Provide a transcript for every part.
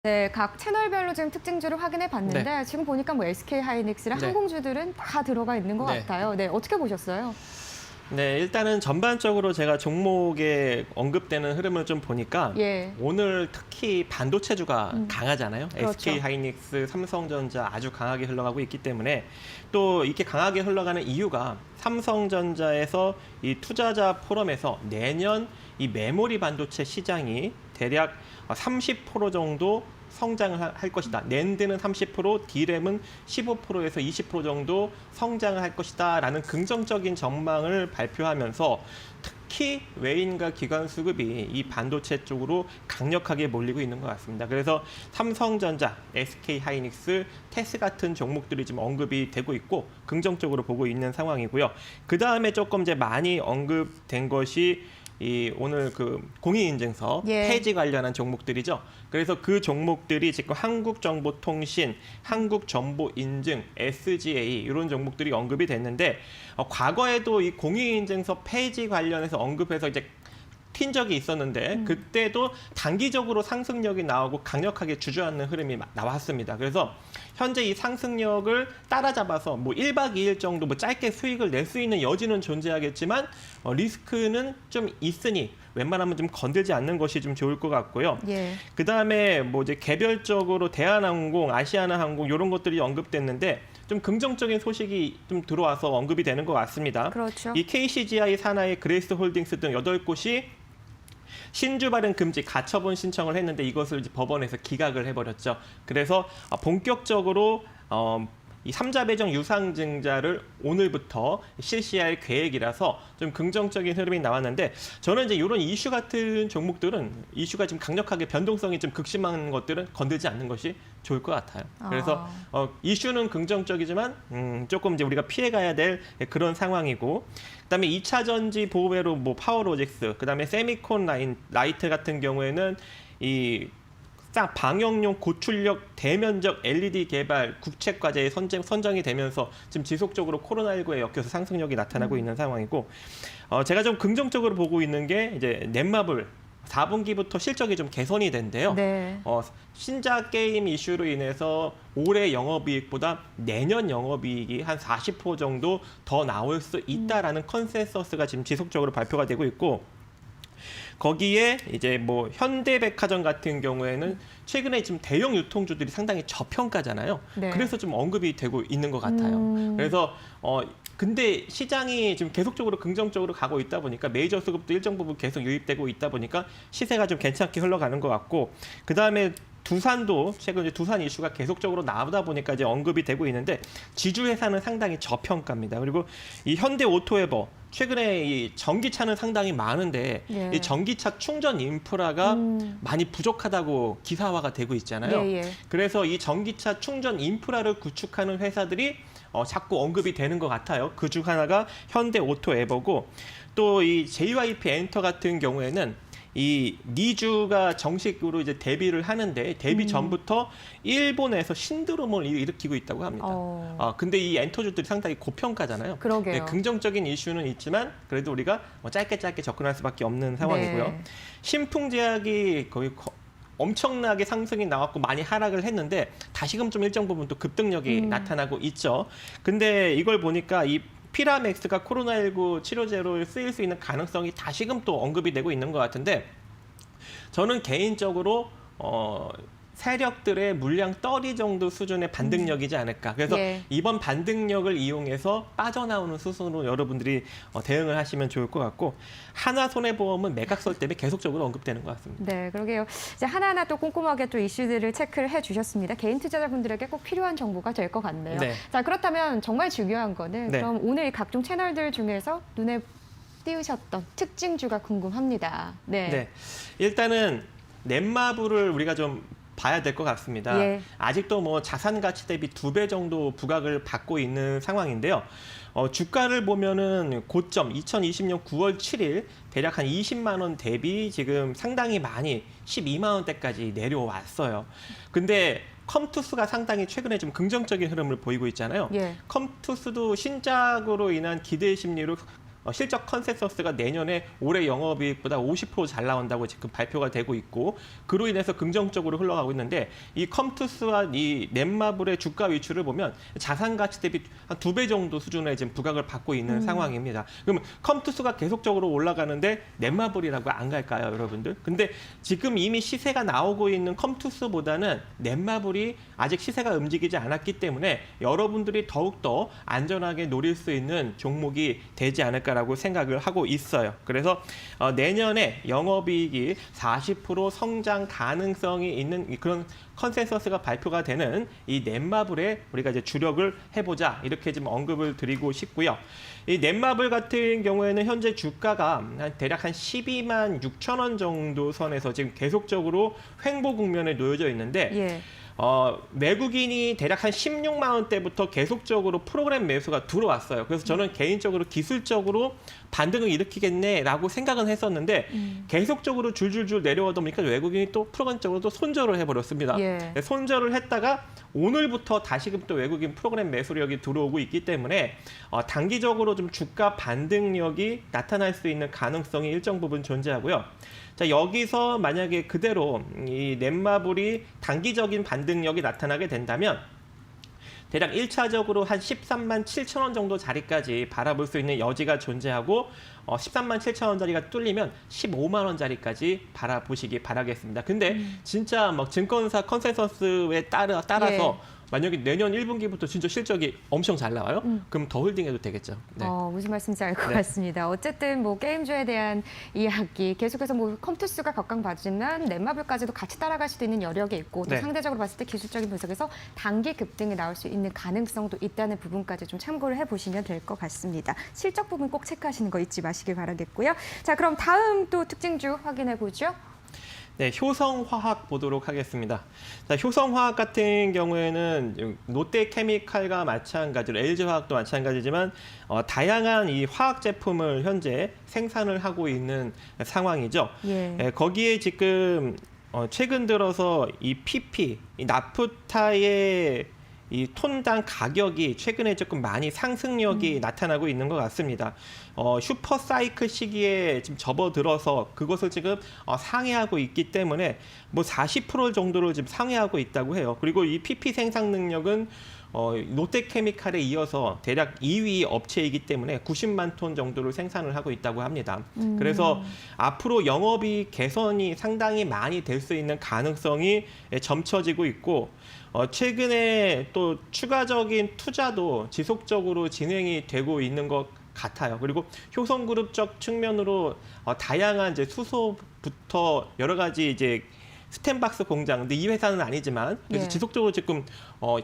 네, 각 채널별로 지금 특징주를 확인해 봤는데 네. 지금 보니까 뭐 SK 하이닉스랑 네. 항공주들은 다 들어가 있는 것 네. 같아요. 네, 어떻게 보셨어요? 네, 일단은 전반적으로 제가 종목에 언급되는 흐름을 좀 보니까 예. 오늘 특히 반도체주가 강하잖아요. 그렇죠. SK 하이닉스, 삼성전자 아주 강하게 흘러가고 있기 때문에 또 이렇게 강하게 흘러가는 이유가 삼성전자에서 이 투자자 포럼에서 내년 이 메모리 반도체 시장이 대략 30% 정도 성장을 할 것이다. 낸드는 30%, D램은 15%에서 20% 정도 성장을 할 것이다. 라는 긍정적인 전망을 발표하면서 특히 외인과 기관 수급이 이 반도체 쪽으로 강력하게 몰리고 있는 것 같습니다. 그래서 삼성전자, SK 하이닉스, 테스 같은 종목들이 지금 언급이 되고 있고 긍정적으로 보고 있는 상황이고요. 그 다음에 조금 이제 많이 언급된 것이 이 오늘 그 공인인증서 예. 폐지 관련한 종목들이죠. 그래서 그 종목들이 지금 한국정보통신, 한국정보인증, SGA 이런 종목들이 언급이 됐는데 과거에도 이 공인인증서 폐지 관련해서 언급해서 이제 튄 적이 있었는데 그때도 단기적으로 상승력이 나오고 강력하게 주저앉는 흐름이 나왔습니다. 그래서 현재 이 상승력을 따라잡아서 뭐 1박 2일 정도 뭐 짧게 수익을 낼 수 있는 여지는 존재하겠지만 리스크는 좀 있으니 웬만하면 좀 건들지 않는 것이 좀 좋을 것 같고요. 예. 그 다음에 뭐 이제 개별적으로 대한항공, 아시아나항공 이런 것들이 언급됐는데 좀 긍정적인 소식이 좀 들어와서 언급이 되는 것 같습니다. 그렇죠. 이 KCGI 산하의 그레이스 홀딩스 등 8곳이 신주 발행 금지 가처분 신청을 했는데 이것을 이제 법원에서 기각을 해버렸죠. 그래서 본격적으로 이 삼자 배정 유상증자를 오늘부터 실시할 계획이라서 좀 긍정적인 흐름이 나왔는데 저는 이제 이런 이슈 같은 종목들은 이슈가 좀 강력하게 변동성이 좀 극심한 것들은 건들지 않는 것이 좋을 것 같아요. 그래서 이슈는 긍정적이지만 조금 이제 우리가 피해가야 될 그런 상황이고 그다음에 2차 전지 보호회로 뭐 파워로직스, 그다음에 세미콘 라이트 같은 경우에는 이 방역용 고출력 대면적 LED 개발 국책 과제에 선정이 되면서 지금 지속적으로 코로나19에 엮여서 상승력이 나타나고 있는 상황이고 제가 좀 긍정적으로 보고 있는 게 이제 넷마블 4분기부터 실적이 좀 개선이 된대요. 네. 신작 게임 이슈로 인해서 올해 영업이익보다 내년 영업이익이 한 40% 정도 더 나올 수 있다라는 컨센서스가 지금 지속적으로 발표가 되고 있고 거기에 이제 뭐 현대백화점 같은 경우에는 최근에 지금 대형 유통주들이 상당히 저평가잖아요. 네. 그래서 좀 언급이 되고 있는 것 같아요. 그래서 근데 시장이 지금 계속적으로 긍정적으로 가고 있다 보니까 메이저 수급도 일정 부분 계속 유입되고 있다 보니까 시세가 좀 괜찮게 흘러가는 것 같고 그 다음에 두산도 최근 이제 두산 이슈가 계속적으로 나오다 보니까 이제 언급이 되고 있는데 지주회사는 상당히 저평가입니다. 그리고 이 현대오토에버 최근에 이 전기차는 상당히 많은데 예. 이 전기차 충전 인프라가 많이 부족하다고 기사화가 되고 있잖아요. 예, 예. 그래서 이 전기차 충전 인프라를 구축하는 회사들이 자꾸 언급이 되는 것 같아요. 그 중 하나가 현대오토에버고 또 이 JYP 엔터 같은 경우에는 이 니주가 정식으로 이제 데뷔를 하는데 데뷔 전부터 일본에서 신드롬을 일으키고 있다고 합니다. 근데 이 엔터주들이 상당히 고평가잖아요. 그러게요. 네, 긍정적인 이슈는 있지만 그래도 우리가 짧게 접근할 수밖에 없는 상황이고요. 네. 신풍제약이 거의 엄청나게 상승이 나왔고 많이 하락을 했는데 다시금 좀 일정 부분 또 급등력이 나타나고 있죠. 근데 이걸 보니까 이 피라맥스가 코로나19 치료제로 쓰일 수 있는 가능성이 다시금 또 언급이 되고 있는 것 같은데 저는 개인적으로 세력들의 물량 떨이 정도 수준의 반등력이지 않을까. 그래서 예. 이번 반등력을 이용해서 빠져나오는 수순으로 여러분들이 대응을 하시면 좋을 것 같고 하나손해보험은 매각설 때문에 계속적으로 언급되는 것 같습니다. 네, 그러게요. 이제 하나하나 또 꼼꼼하게 또 이슈들을 체크를 해주셨습니다. 개인 투자자분들에게 꼭 필요한 정보가 될 것 같네요. 네. 자, 그렇다면 정말 중요한 거는 네. 그럼 오늘 각종 채널들 중에서 눈에 띄우셨던 특징주가 궁금합니다. 네. 네. 일단은 넷마블을 우리가 좀 봐야 될 것 같습니다. 예. 아직도 뭐 자산 가치 대비 2배 정도 부각을 받고 있는 상황인데요. 주가를 보면은 고점 2020년 9월 7일 대략 한 20만 원 대비 지금 상당히 많이 12만 원대까지 내려왔어요. 근데 컴투스가 상당히 최근에 좀 긍정적인 흐름을 보이고 있잖아요. 예. 컴투스도 신작으로 인한 기대 심리로 실적 컨센서스가 내년에 올해 영업이익보다 50% 잘 나온다고 지금 발표가 되고 있고 그로 인해서 긍정적으로 흘러가고 있는데 이 컴투스와 이 넷마블의 주가 위치를 보면 자산 가치 대비 한 2배 정도 수준의 지금 부각을 받고 있는 상황입니다. 그럼 컴투스가 계속적으로 올라가는데 넷마블이라고 안 갈까요, 여러분들? 근데 지금 이미 시세가 나오고 있는 컴투스보다는 넷마블이 아직 시세가 움직이지 않았기 때문에 여러분들이 더욱더 안전하게 노릴 수 있는 종목이 되지 않을까라고 생각을 하고 있어요. 그래서 내년에 영업이익이 40% 성장 가능성이 있는 그런 컨센서스가 발표가 되는 이 넷마블에 우리가 이제 주력을 해보자 이렇게 좀 언급을 드리고 싶고요. 이 넷마블 같은 경우에는 현재 주가가 대략 한 12만 6천 원 정도 선에서 지금 계속적으로 횡보 국면에 놓여져 있는데 예. 외국인이 대략 한 16만 원대부터 계속적으로 프로그램 매수가 들어왔어요. 그래서 저는 개인적으로 기술적으로 반등을 일으키겠네라고 생각은 했었는데 계속적으로 줄줄줄 내려오다 보니까 외국인이 또 프로그램적으로 또 손절을 해버렸습니다. 예. 손절을 했다가 오늘부터 다시금 또 외국인 프로그램 매수력이 들어오고 있기 때문에 단기적으로 좀 주가 반등력이 나타날 수 있는 가능성이 일정 부분 존재하고요. 자, 여기서 만약에 그대로 이 넷마블이 단기적인 반등력이 나타나게 된다면 대략 1차적으로 한 13만 7천 원 정도 자리까지 바라볼 수 있는 여지가 존재하고 13만 7천 원짜리가 뚫리면 15만 원짜리까지 바라보시기 바라겠습니다. 근데 진짜 막 증권사 컨센서스에 따라서 만약에 내년 1분기부터 진짜 실적이 엄청 잘 나와요? 그럼 더 홀딩해도 되겠죠. 네. 무슨 말씀인지 알 것 네. 같습니다. 어쨌든 뭐 게임주에 대한 이야기 계속해서 뭐 컴투스가 각광받지만 넷마블까지도 같이 따라갈 수도 있는 여력이 있고 또 네. 상대적으로 봤을 때 기술적인 분석에서 단기 급등이 나올 수 있는 가능성도 있다는 부분까지 좀 참고를 해보시면 될 것 같습니다. 실적 부분 꼭 체크하시는 거 잊지 마시길 바라겠고요. 자, 그럼 다음 또 특징주 확인해 보죠. 네, 효성화학 보도록 하겠습니다. 자, 효성화학 같은 경우에는 롯데케미칼과 마찬가지로 LG화학도 마찬가지지만 다양한 이 화학 제품을 현재 생산을 하고 있는 상황이죠. 예. 거기에 지금 최근 들어서 이 PP, 이 나프타의 이 톤당 가격이 최근에 조금 많이 상승력이 나타나고 있는 것 같습니다. 슈퍼 사이클 시기에 지금 접어들어서 그것을 지금 상회하고 있기 때문에 뭐 40% 정도를 지금 상회하고 있다고 해요. 그리고 이 PP 생산 능력은 롯데케미칼에 이어서 대략 2위 업체이기 때문에 90만 톤 정도를 생산을 하고 있다고 합니다. 그래서 앞으로 영업이익 개선이 상당히 많이 될 수 있는 가능성이 점쳐지고 있고 최근에 또 추가적인 투자도 지속적으로 진행이 되고 있는 것 같아요. 그리고 효성그룹적 측면으로 다양한 이제 수소부터 여러 가지 이제 스텐박스 공장, 근데 이 회사는 아니지만 그래서 예. 지속적으로 지금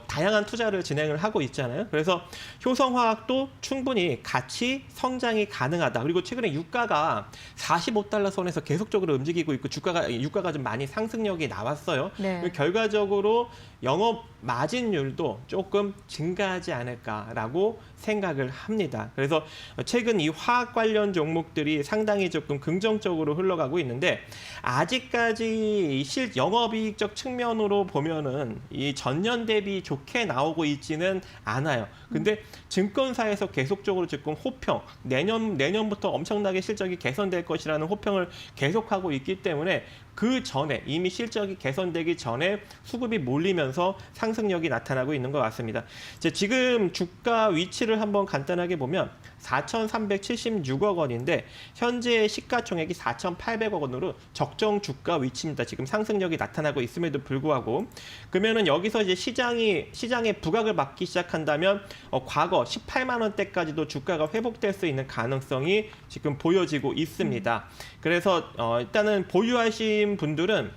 다양한 투자를 진행을 하고 있잖아요. 그래서 효성화학도 충분히 같이 성장이 가능하다. 그리고 최근에 유가가 45달러 선에서 계속적으로 움직이고 있고 유가가 좀 많이 상승력이 나왔어요. 네. 결과적으로 영업 마진율도 조금 증가하지 않을까라고 생각을 합니다. 그래서 최근 이 화학 관련 종목들이 상당히 조금 긍정적으로 흘러가고 있는데 아직까지 영업이익적 측면으로 보면은 이 전년 대비 좋게 나오고 있지는 않아요. 근데 증권사에서 계속적으로 지금 호평, 내년부터 엄청나게 실적이 개선될 것이라는 호평을 계속하고 있기 때문에 그 전에 이미 실적이 개선되기 전에 수급이 몰리면서 상승력이 나타나고 있는 것 같습니다. 지금 주가 위치를 한번 간단하게 보면 4,376억 원인데 현재 시가총액이 4,800억 원으로 적정 주가 위치입니다. 지금 상승력이 나타나고 있음에도 불구하고 그러면은 여기서 이제 시장에 부각을 받기 시작한다면 과거 18만 원대까지도 주가가 회복될 수 있는 가능성이 지금 보여지고 있습니다. 그래서 일단은 보유하신 분들은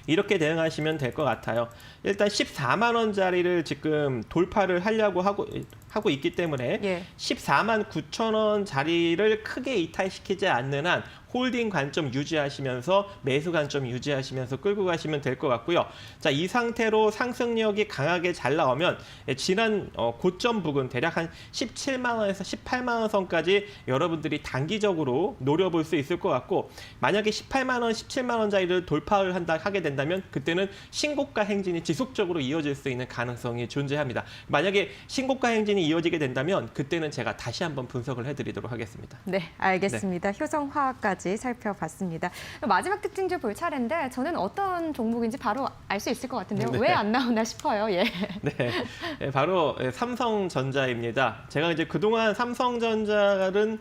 이렇게 대응하시면 될 것 같아요. 일단 14만 원짜리를 지금 돌파를 하려고 하고 있기 때문에 예. 14만 9천 원짜리를 크게 이탈시키지 않는 한 홀딩 관점 유지하시면서 매수 관점 유지하시면서 끌고 가시면 될 것 같고요. 자, 이 상태로 상승력이 강하게 잘 나오면 지난 고점 부근 대략 한 17만 원에서 18만 원 선까지 여러분들이 단기적으로 노려볼 수 있을 것 같고 만약에 18만 원, 17만 원짜리를 돌파를 하게 된다면 그때는 신고가 행진이 지속적으로 이어질 수 있는 가능성이 존재합니다. 만약에 신고가 행진이 부진이 이어지게 된다면 그때는 제가 다시 한번 분석을 해드리도록 하겠습니다. 네, 알겠습니다. 효성화학까지 살펴봤습니다. 마지막 특징주 볼 차례인데 저는 어떤 종목인지 바로 알 수 있을 것 같은데요. 네. 왜 안 나오나 싶어요. 예. 네, 바로 삼성전자입니다. 제가 이제 그동안 삼성전자는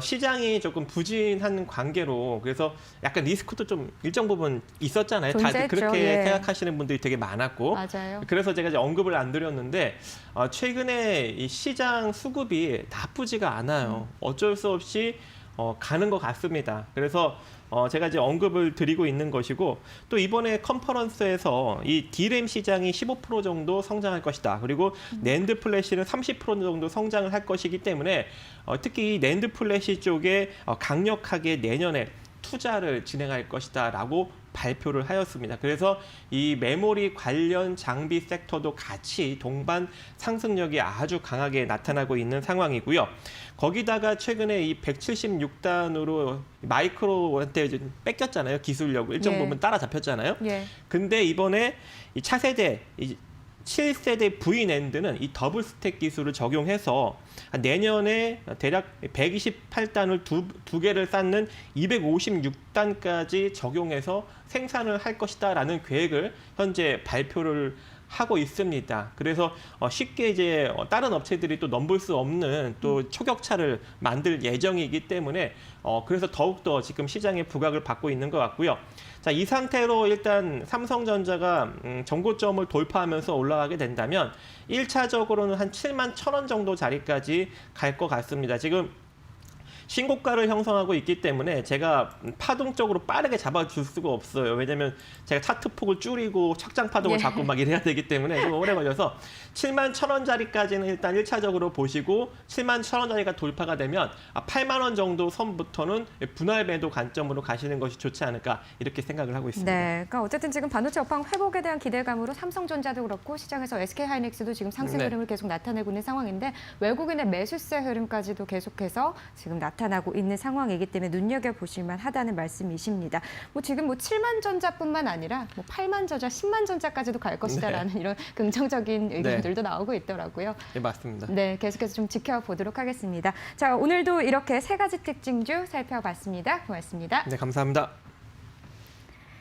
시장이 조금 부진한 관계로 그래서 약간 리스크도 좀 일정 부분 있었잖아요. 다들 존재했죠. 그렇게 예. 생각하시는 분들이 되게 많았고 맞아요. 그래서 제가 이제 언급을 안 드렸는데 최근에 이 시장 수급이 나쁘지가 않아요. 어쩔 수 없이 가는 것 같습니다. 그래서 제가 이제 언급을 드리고 있는 것이고 또 이번에 컨퍼런스에서 이 D램 시장이 15% 정도 성장할 것이다. 그리고 낸드 플래시는 30% 정도 성장을 할 것이기 때문에 특히 이 낸드 플래시 쪽에 강력하게 내년에 투자를 진행할 것이다라고 발표를 하였습니다. 그래서 이 메모리 관련 장비 섹터도 같이 동반 상승력이 아주 강하게 나타나고 있는 상황이고요. 거기다가 최근에 이 176단으로 마이크로한테 이제 뺏겼잖아요. 기술력을 일정 예. 부분 따라잡혔잖아요. 예. 근데 이번에 이 차세대 7세대 V낸드는 이 더블 스택 기술을 적용해서 내년에 대략 128단을 두 개를 쌓는 256단까지 적용해서 생산을 할 것이다라는 계획을 현재 발표를 하고 있습니다. 그래서 쉽게 이제 다른 업체들이 또 넘볼 수 없는 또 초격차를 만들 예정이기 때문에 그래서 더욱더 지금 시장의 부각을 받고 있는 것 같고요. 자, 이 상태로 일단 삼성전자가 전고점을 돌파하면서 올라가게 된다면 1차적으로는 한 7만 1,000원 정도 자리까지 갈 것 같습니다. 지금 신고가를 형성하고 있기 때문에 제가 파동적으로 빠르게 잡아줄 수가 없어요. 왜냐면 제가 차트 폭을 줄이고 착장 파동을 예. 잡고 막 이래야 되기 때문에 좀 오래 걸려서 7만 1,000원짜리까지는 일단 1차적으로 보시고 7만 1,000원짜리가 돌파가 되면 8만 원 정도 선부터는 분할 매도 관점으로 가시는 것이 좋지 않을까 이렇게 생각을 하고 있습니다. 네, 그러니까 어쨌든 지금 반도체 업황 회복에 대한 기대감으로 삼성전자도 그렇고 시장에서 SK하이닉스도 지금 상승 네. 흐름을 계속 나타내고 있는 상황인데 외국인의 매수세 흐름까지도 계속해서 지금 나타나고 있는 상황이기 때문에 눈여겨보실 만하다는 말씀이십니다. 뭐 지금 뭐 7만 전자뿐만 아니라 뭐 8만 전자, 10만 전자까지도 갈 것이다라는 이런 긍정적인 의견들도 나오고 있더라고요. 네, 맞습니다. 네, 계속해서 좀 지켜보도록 하겠습니다. 자, 오늘도 이렇게 세 가지 특징주 살펴봤습니다. 고맙습니다. 네, 감사합니다.